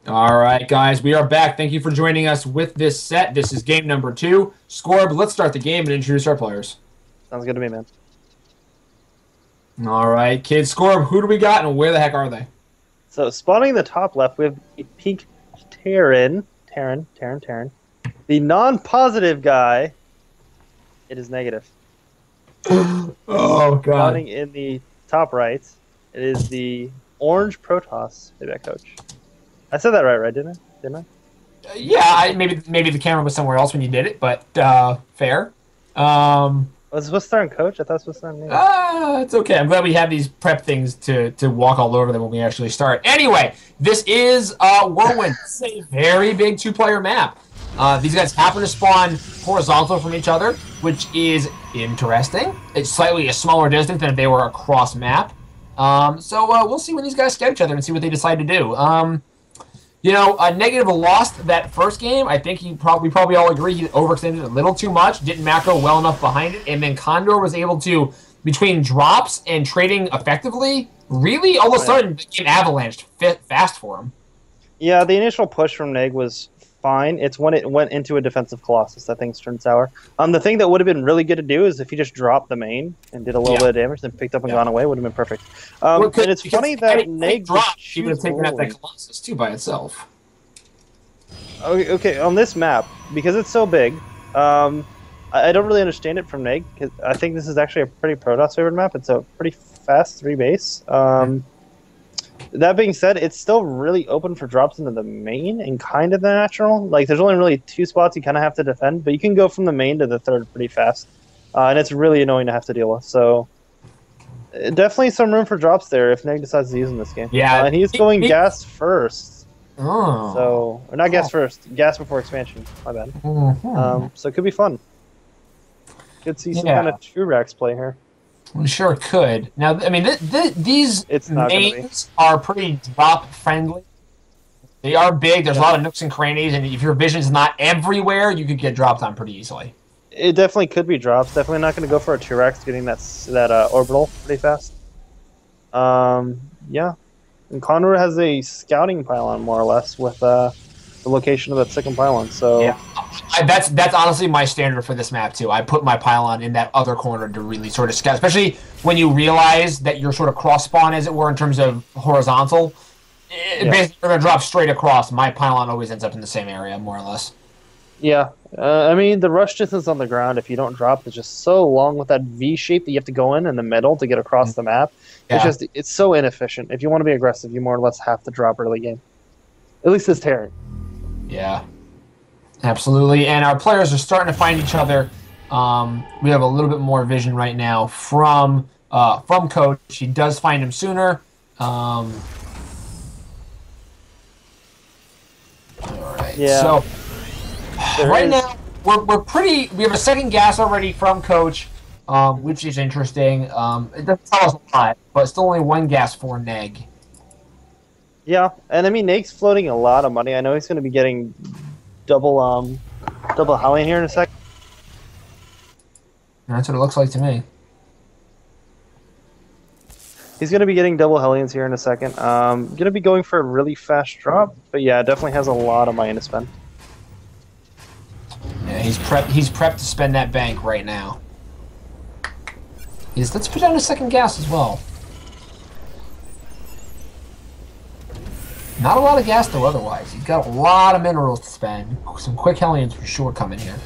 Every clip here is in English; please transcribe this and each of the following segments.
All right, guys, we are back. Thank you for joining us with this set. This is game number two. Scorb, let's start the game and introduce our players. Sounds good to me, man. All right, kids, Scorb, who do we got and where the heck are they? So spawning in the top left, we have a pink Terran. The non-positive guy, it is negative. Oh, God. Spawning in the top right, it is the orange Protoss playback coach. I said that right, didn't I? Yeah, maybe the camera was somewhere else when you did it, but fair. Was it supposed to start on coach? I thought it was supposed to start on me. It's okay. I'm glad we have these prep things to walk all over them when we actually start. Anyway, this is Whirlwind. It's a very big two-player map. These guys happen to spawn horizontal from each other, which is interesting. It's slightly a smaller distance than if they were across map. So we'll see when these guys scout each other and see what they decide to do. Negative lost that first game. I think we probably all agree he overextended a little too much, didn't macro well enough behind it, and then Condor was able to, between drops and trading effectively, really all of a sudden the game avalanched fast for him. Yeah, the initial push from Neg was fine. It's when it went into a defensive Colossus that things turned sour. The thing that would have been really good to do is if he just dropped the main and did a little bit of damage, then picked up and gone away, would have been perfect. And it's funny that Neg dropped. He would have taken out that Colossus too by itself. Okay, on this map, because it's so big, I don't really understand it from Neg, because I think this is actually a pretty Protoss favored map. It's a pretty fast 3-base. That being said, it's still really open for drops into the main and kind of the natural. Like, there's only really two spots you kind of have to defend, but you can go from the main to the third pretty fast. And it's really annoying to have to deal with. So, definitely some room for drops there if Neg decides to use in this game. Yeah. And he's going gas first. Oh. So, or not gas first, gas before expansion. My bad. So it could be fun. Could see some kind of Turax play here. We sure could. Now, I mean, these mains are pretty drop friendly. They are big. There's a lot of nooks and crannies, and if your vision's not everywhere, you could get dropped on pretty easily. It definitely could be drops. Definitely not going to go for a T-Rex getting that orbital pretty fast. Yeah. And Condor has a scouting pylon, more or less, with the location of that second pylon. So yeah, that's honestly my standard for this map too. I put my pylon in that other corner to really sort of scout, especially when you realize that you're sort of cross spawn, as it were, in terms of horizontal. Basically, you're gonna drop straight across. My pylon always ends up in the same area, more or less. Yeah, I mean the rush distance on the ground, if you don't drop, is just so long with that V shape that you have to go in the middle to get across the map. Yeah. It's so inefficient. If you want to be aggressive, you more or less have to drop early game. At least this Terran. Yeah, absolutely. And our players are starting to find each other. We have a little bit more vision right now from Coach. He does find him sooner. All right. Yeah. So right now we have a second gas already from Coach, which is interesting. It doesn't tell us a lot, but still only one gas for Neg. Yeah, and I mean Neg's floating a lot of money. I know he's going to be getting double Hellion here in a sec. That's what it looks like to me. He's going to be getting double Hellions here in a second. Going to be going for a really fast drop, but yeah, definitely has a lot of money to spend. Yeah, he's prepped to spend that bank right now. Let's put down a second gas as well. Not a lot of gas, though, otherwise. He's got a lot of minerals to spend. Some quick Hellions for sure coming here.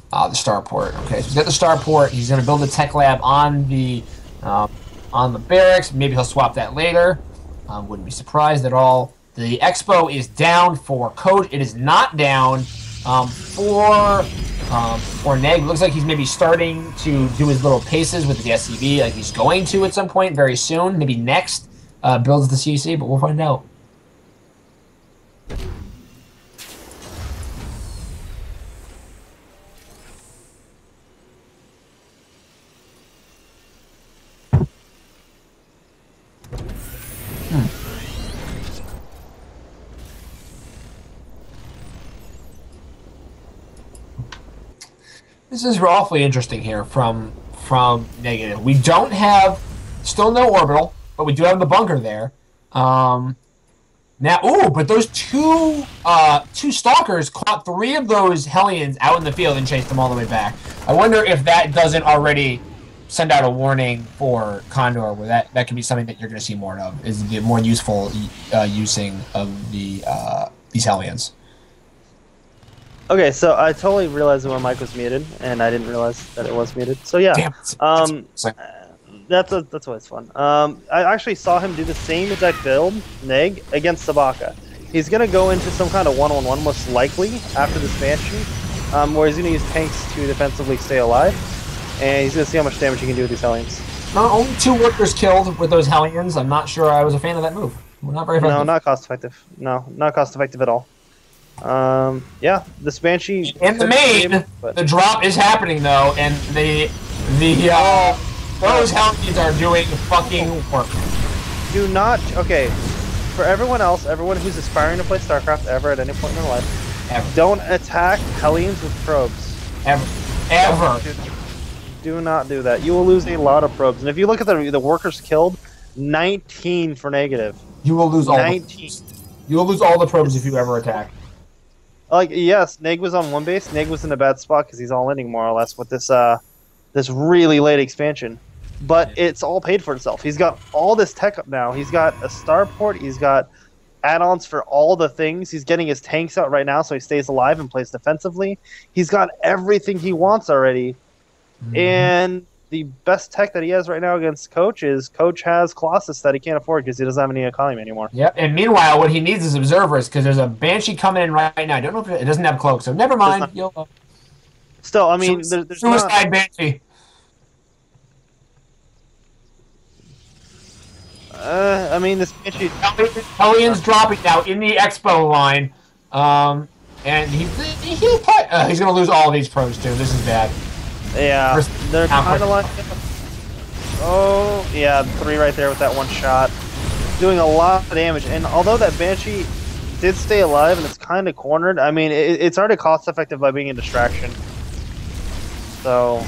The starport. Okay, so he's got the starport. He's going to build a tech lab on the barracks. Maybe he'll swap that later. Wouldn't be surprised at all. The expo is down for Coach. It is not down for Neg. Looks like he's maybe starting to do his little paces with the SCV, like he's going to at some point very soon. Maybe next builds the CC, but we'll find out. This is awfully interesting here from Negative. We don't have, still no orbital. but we do have the bunker there. Now, but those two stalkers caught 3 of those Hellions out in the field and chased them all the way back. I wonder if that doesn't already send out a warning for Condor, where that could be something that you're going to see more of, is the more useful using of these Hellions. Okay, so I totally realized when my mic was muted, and I didn't realize that it was muted. So yeah, that's always fun. I actually saw him do the same exact build, Neg, against Sabaka. He's gonna go into some kind of one-on-one, most likely after this Banshee, where he's gonna use tanks to defensively stay alive, and he's gonna see how much damage he can do with these Hellions. Only 2 workers killed with those Hellions. I'm not sure I was a fan of that move. Not very effective. No, not cost effective. No, not cost effective at all. Yeah, this Banshee. In the main, the drop is happening though, and those Hellions are doing fucking work. Do not. Okay, for everyone else, everyone who's aspiring to play StarCraft ever at any point in their life, don't attack Hellions with probes. Ever. Do not do that. You will lose a lot of probes. And if you look at the workers killed, 19 for negative. You will lose 19. You will lose all the probes if you ever attack. Like, yes, Neg was on one base. Neg was in a bad spot because he's all ending more or less with this this really late expansion. But it's all paid for itself. He's got all this tech up now. He's got a starport. He's got add-ons for all the things. He's getting his tanks out right now so he stays alive and plays defensively. He's got everything he wants already. And the best tech that he has right now against Coach is Coach has Colossus that he can't afford because he doesn't have any economy anymore. Yep, and meanwhile, what he needs is observers because there's a Banshee coming in right now. I don't know if it doesn't have cloak, so never mind. Still, I mean, there's Suicide Banshee. I mean, this Banshee... Hellions dropping now in the Expo line. And he's going to lose all of these pros, too. This is bad. Yeah, they're kind of like... Oh, yeah, 3 right there with that one shot. Doing a lot of damage. And although that Banshee did stay alive and it's kind of cornered, I mean, it's already cost-effective by being a distraction. So,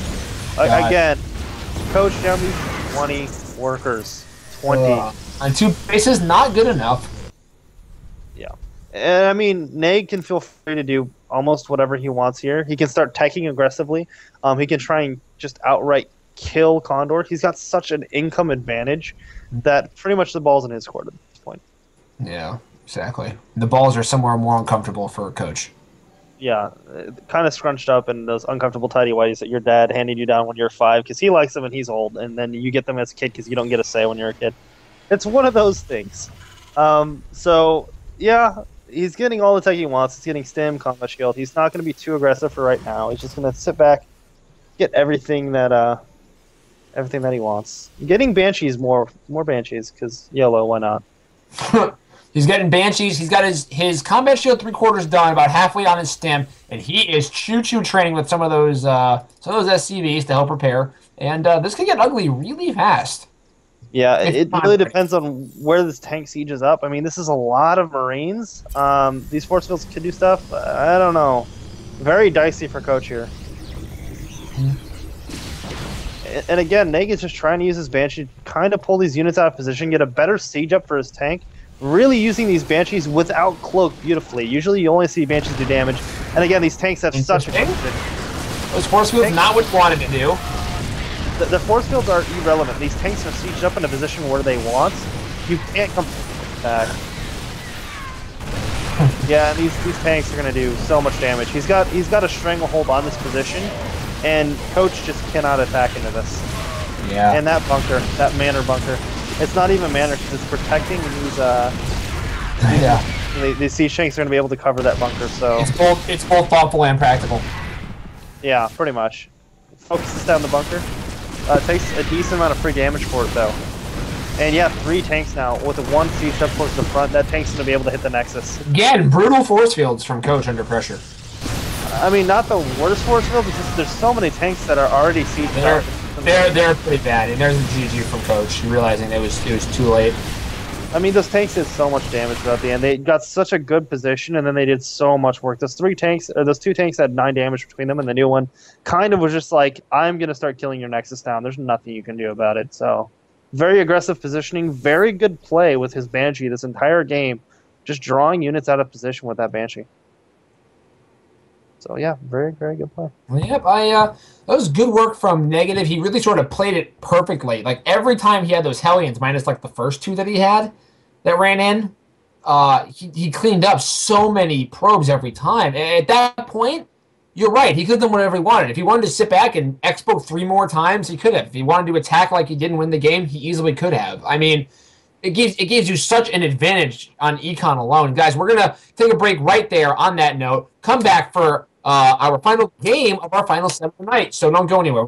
again, Coach down to 20 workers. 20. On 2 bases, not good enough. Yeah. And I mean, Neg can feel free to do almost whatever he wants here. He can start teching aggressively. He can try and just outright kill Condor. He's got such an income advantage that pretty much the ball's in his court at this point. Yeah, exactly. The balls are somewhere more uncomfortable for a Coach. Yeah, kind of scrunched up in those uncomfortable tidy whities that your dad handed you down when you're 5 because he likes them and he's old, and then you get them as a kid because you don't get a say when you're a kid. It's one of those things. So, yeah, he's getting all the tech he wants. He's getting stim, combat shield. He's not going to be too aggressive for right now. He's just going to sit back, get everything that he wants. Getting Banshees, more Banshees, because YOLO, why not? He's getting Banshees. He's got his combat shield 3/4 done, about halfway on his stem, and he is choo-choo training with some of those SCVs to help prepare. And this could get ugly really fast. Yeah, it really depends on where this tank siege is up. I mean, this is a lot of Marines. These force fields could do stuff. I don't know. Very dicey for Coach here. And again, Neg is just trying to use his Banshee to kind of pull these units out of position, get a better siege up for his tank. Really using these Banshees without cloak beautifully. Usually you only see Banshees do damage. And again, these tanks have such a good position. Those force fields not what you wanted to do. The force fields are irrelevant. These tanks are sieged up in a position where they want. You can't come back. Yeah, and these tanks are going to do so much damage. He's got a stranglehold on this position, and Coach just cannot attack into this. Yeah. And that bunker, that manor bunker. It's not even manor because it's protecting these siege tanks are going to be able to cover that bunker. So it's both thoughtful and practical. Yeah, pretty much. Focuses down the bunker. Takes a decent amount of free damage for it though. And yeah, 3 tanks now with 1 siege up towards the front. That tank's going to be able to hit the Nexus. Again, brutal force fields from Coach under pressure. I mean, not the worst force field, but just there's so many tanks that are already sieged up. They're pretty bad, and there's a GG from Coach, realizing it was too late. I mean, those tanks did so much damage throughout the end. They got such a good position, and then they did so much work. Those 2 tanks had 9 damage between them, and the new one kind of was just like, I'm going to start killing your Nexus down. There's nothing you can do about it, so... Very aggressive positioning, very good play with his Banshee this entire game, just drawing units out of position with that Banshee. So yeah, very, very good play. Yep, that was good work from Negative. He really sort of played it perfectly. Like every time he had those Hellions, minus like the first two that he had that ran in, he cleaned up so many probes every time. At that point, you're right. He could have done whatever he wanted. If he wanted to sit back and expo 3 more times, he could have. If he wanted to attack like he didn't win the game, he easily could have. I mean, it gives you such an advantage on econ alone. Guys, we're gonna take a break right there on that note. Come back for our final game of our final 7 night. So don't go anywhere.